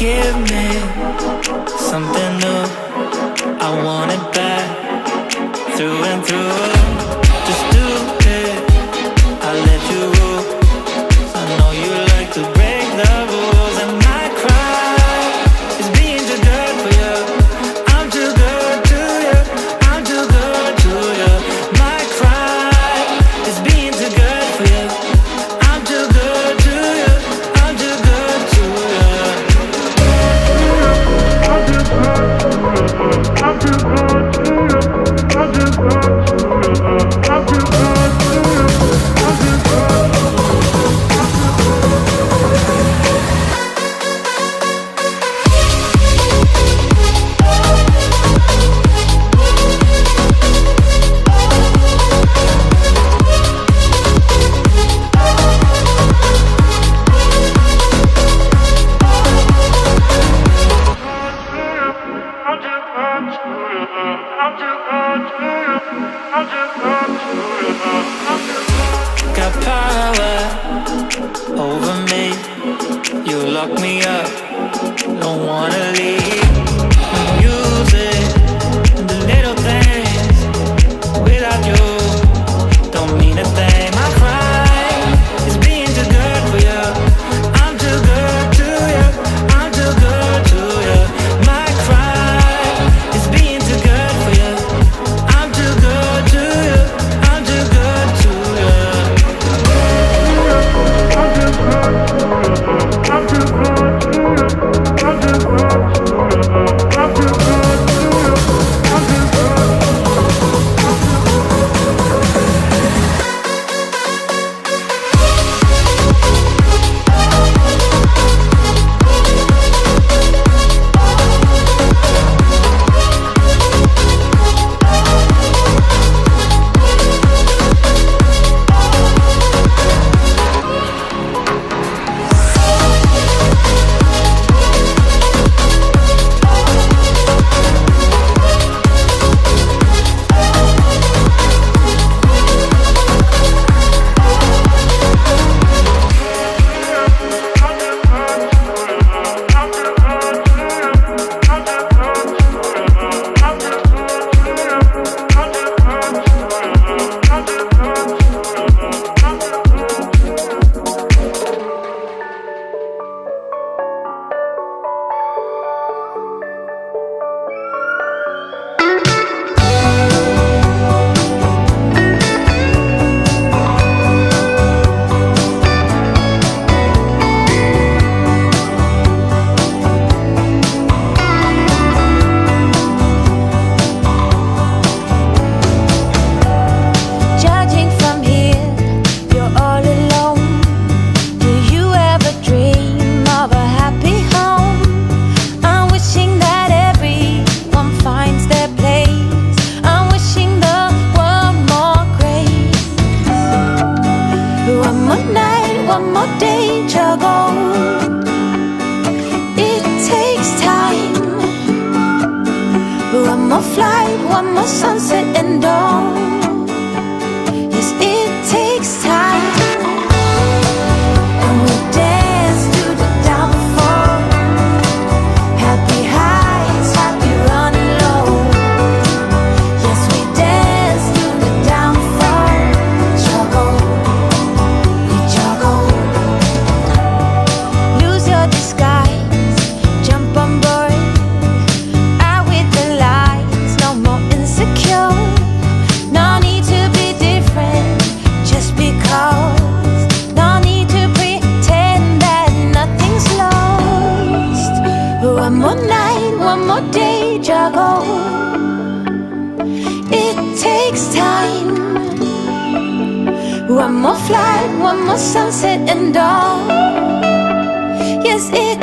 Give me something new. I want it back, through and through. Just do it, I'll let you rule. I know you like to break the rules, and my cry is being too good for you. I'm too good to you, I'm too good to you. My cry is being too good for you. I'm too good to you, I'm too good to you. I'm too good to you, I'm too good to you, I'm too good to you, I'm too good to you, I'm too good. Got power over me. You lock me up, don't wanna leave. Music, the little things. Without you, don't mean a thing. My cry is being too good for you. I'm too good to you, I'm too good to you. My cry is being too good for you. I'm too good to you, I'm too good to you. I'm too good to you, I'm too good to you, I'm too good to you, I'm too good to you, I'm too good. Judging from here, you're all alone. Do you ever dream of a happy home? I'm wishing that everyone finds their place. I'm wishing the world more grace. One more night, one more day to go. It takes time. One more flight, one more sunset and dawn. Yes, it takes time. And we dance to the downfall. Happy highs, happy running low. Yes, we dance to the downfall. Juggle, we juggle. Lose your disguise, jump on board. Out with the lights, no more insecure. No need to be different just because. No need to pretend that nothing's lost. One more night, one more day, juggle. It takes time. One more flight, one more sunset and dawn. Yes, it